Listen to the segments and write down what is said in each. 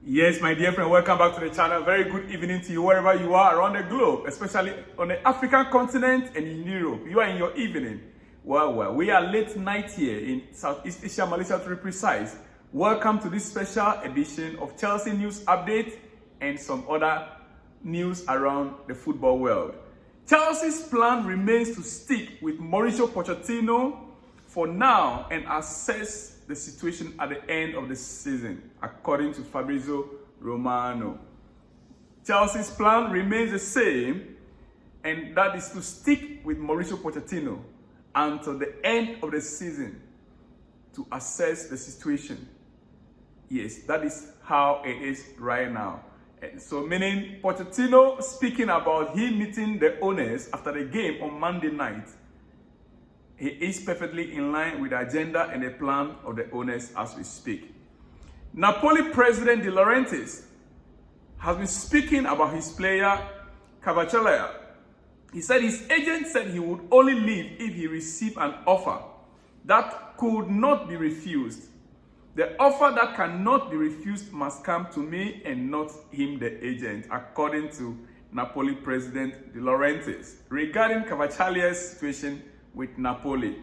Yes, my dear friend, welcome back to the channel. Very good evening to you wherever you are around the globe, especially on the African continent and in Europe. You are in your evening. Well, we are late night here in Southeast Asia, Malaysia to be precise. Welcome to this special edition of Chelsea News Update and some other news around the football world. Chelsea's plan remains to stick with Mourinho Pochettino for now and assess the situation at the end of the season, according to Fabrizio Romano. Chelsea's plan remains the same, and that is to stick with Mourinho Pochettino until the end of the season to assess the situation. Yes, that is how it is right now. And so meaning Pochettino speaking about him meeting the owners after the game on Monday night. He is perfectly in line with the agenda and the plan of the owners as we speak. Napoli president De Laurentiis has been speaking about his player Cavani. He said his agent said he would only leave if he received an offer that could not be refused. The offer that cannot be refused must come to me and not him, the agent, according to Napoli president De Laurentiis regarding Cavani's situation with Napoli.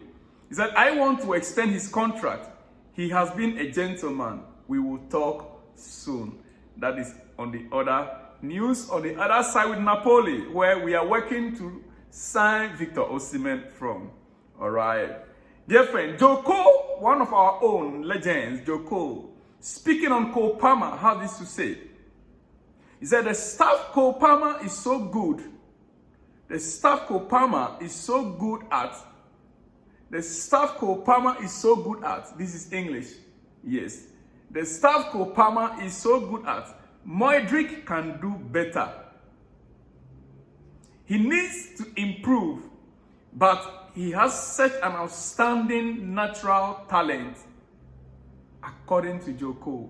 He said, I want to extend his contract. He has been a gentleman. We will talk soon. That is on the other news. On the other side with Napoli, where we are working to sign Victor Osimhen from. All right. Dear friend, Joko, one of our own legends, Joko, speaking on Cole Palmer, has this to say. He said, the staff Cole Palmer is so good. The staff Cole Palmer is so good at. The staff Cole Palmer is so good at. This is English. Yes. The staff Cole Palmer is so good at. Modric can do better. He needs to improve, but he has such an outstanding natural talent, according to Joko.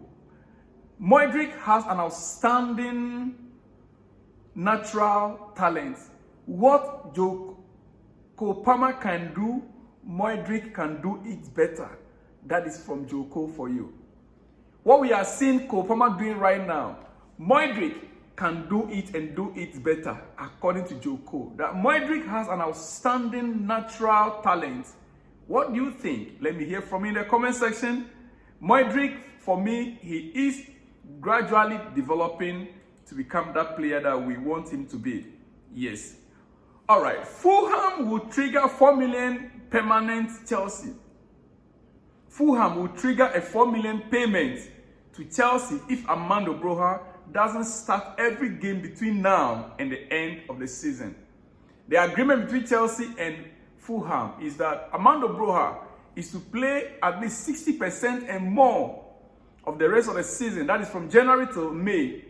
Modric has an outstanding natural talent. What Joko Palmer can do, Modric can do it better. That is from Joko for you. What we are seeing Cole Palmer doing right now, Modric can do it and do it better, according to Joko. That Modric has an outstanding natural talent. What do you think? Let me hear from you in the comment section. Modric, for me, he is gradually developing to become that player that we want him to be. Yes. All right, Fulham will trigger 4 million permanent Chelsea. Fulham will trigger a 4 million payment to Chelsea if Armando Broja doesn't start every game between now and the end of the season. The agreement between Chelsea and Fulham is that Armando Broja is to play at least 60% and more of the rest of the season. That is from January till May.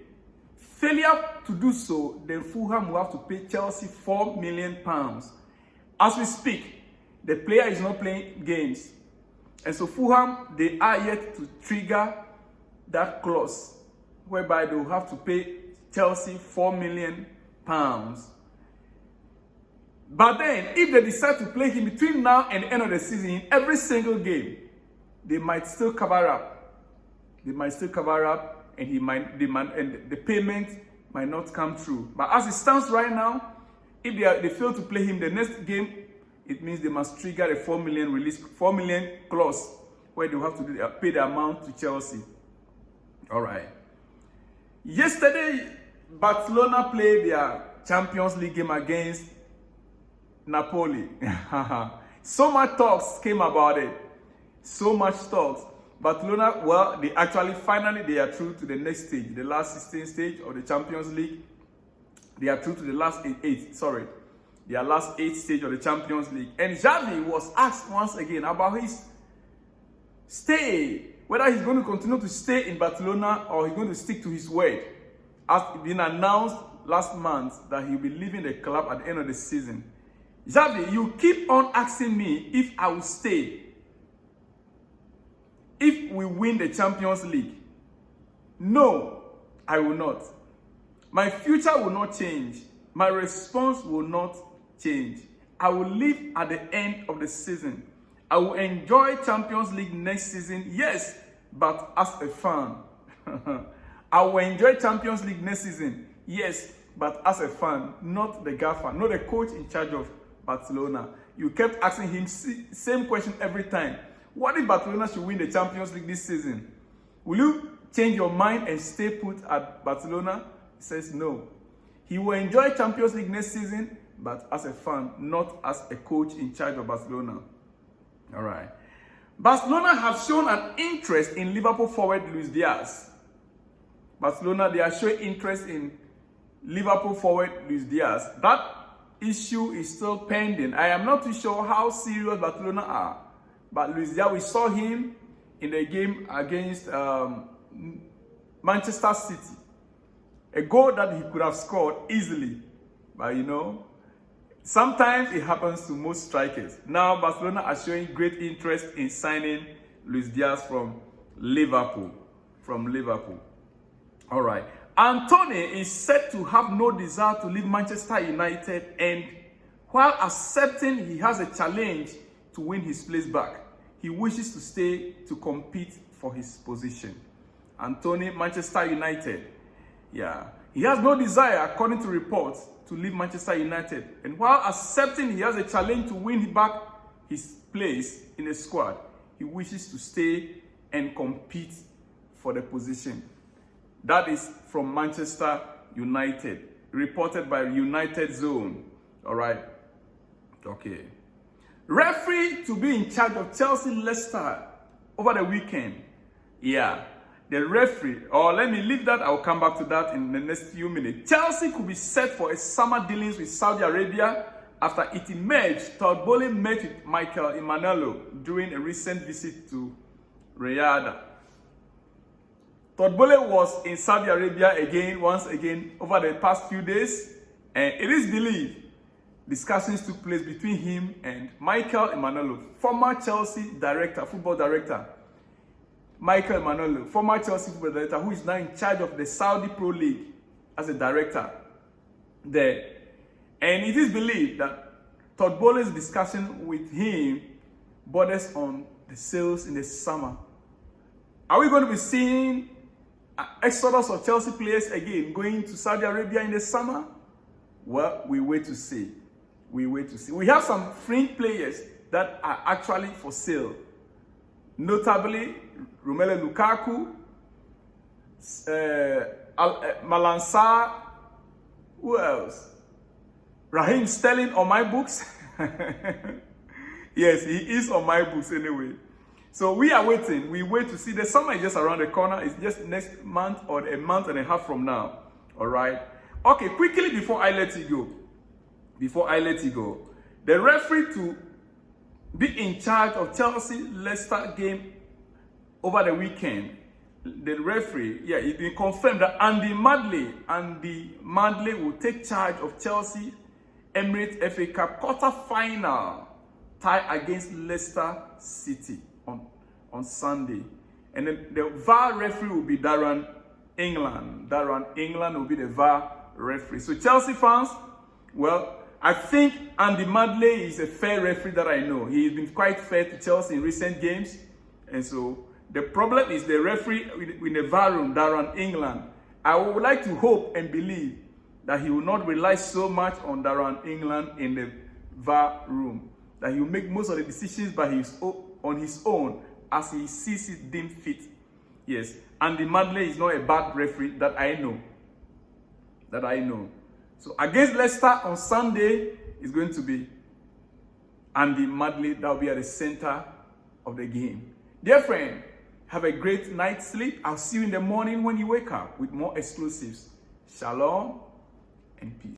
Failure to do so, then Fulham will have to pay Chelsea £4 million. As we speak, the player is not playing games. And so Fulham, they are yet to trigger that clause whereby they will have to pay Chelsea £4 million. But then, if they decide to play him between now and the end of the season in every single game, they might still cover up. They might still cover up. And he might demand, and the payment might not come through. But as it stands right now, if they fail to play him the next game, it means they must trigger a 4 million release, 4 million clause, where they have to pay the amount to Chelsea. All right. Yesterday, Barcelona played their Champions League game against Napoli. So much talks came about it. So much talks. Barcelona, well, they are through to the next stage, the last 16 stage of the Champions League. They are through to the last their last 8 stage of the Champions League. And Javi was asked once again about his stay, whether he's going to continue to stay in Barcelona or he's going to stick to his word. As it been announced last month that he'll be leaving the club at the end of the season. Javi, you keep on asking me if I will stay if we win the Champions League. No, I will not. My future will not change. My response will not change. I will leave at the end of the season. I will enjoy Champions League next season, yes, but as a fan. I will enjoy Champions League next season. Yes, but as a fan, not the gaffer, not the coach in charge of Barcelona. You kept asking him same question every time. What if Barcelona should win the Champions League this season? Will you change your mind and stay put at Barcelona? He says no. He will enjoy Champions League next season, but as a fan, not as a coach in charge of Barcelona. All right. Barcelona have shown an interest in Liverpool forward Luis Diaz. Barcelona, they are showing interest in Liverpool forward Luis Diaz. That issue is still pending. I am not too sure how serious Barcelona are. But Luis Diaz, we saw him in the game against Manchester City. A goal that he could have scored easily. But you know, sometimes it happens to most strikers. Now Barcelona are showing great interest in signing Luis Diaz from Liverpool. All right. Anthony is said to have no desire to leave Manchester United, and while accepting he has a challenge to win his place back, he wishes to stay to compete for his position. Anthony, Manchester United. Yeah. He has no desire, according to reports, to leave Manchester United. And while accepting he has a challenge to win back his place in the squad, he wishes to stay and compete for the position. That is from Manchester United, reported by United Zone. All right. Okay. Referee to be in charge of Chelsea Leicester over the weekend. Yeah. The referee, or let me leave that, I'll come back to that in the next few minutes. Chelsea could be set for a summer dealings with Saudi Arabia after it emerged Todd Boehly met with Emenalo during a recent visit to Riyadh. Todd Boehly was in Saudi Arabia once again over the past few days, and it is believed discussions took place between him and Emenalo, former Chelsea football director. Emenalo, former Chelsea football director, who is now in charge of the Saudi Pro League as a director there. And it is believed that Todd Boehly's discussion with him borders on the sales in the summer. Are we going to be seeing an exodus of Chelsea players again going to Saudi Arabia in the summer? Well, we wait to see. We have some fringe players that are actually for sale. Notably, Romelu Lukaku, Malansar, who else? Raheem Sterling on my books. Yes, he is on my books anyway. So we are waiting. We wait to see. The summer is just around the corner. It's just next month or a month and a half from now. All right. Okay, quickly before I let you go. The referee to be in charge of Chelsea-Leicester game over the weekend. The referee, it's been confirmed that Andy Madley will take charge of Chelsea Emirates FA Cup quarter-final tie against Leicester City on Sunday. And then the VAR referee will be Darren England. Darren England will be the VAR referee. So Chelsea fans, well, I think Andy Madley is a fair referee that I know. He's been quite fair to Chelsea in recent games. And so the problem is the referee in the VAR room, Darren England. I would like to hope and believe that he will not rely so much on Darren England in the VAR room. That he will make most of the decisions on his own as he sees it deemed fit. Yes, Andy Madley is not a bad referee that I know. So against Leicester on Sunday is going to be Andy Madley that will be at the center of the game. Dear friend, have a great night's sleep. I'll see you in the morning when you wake up with more exclusives. Shalom and peace.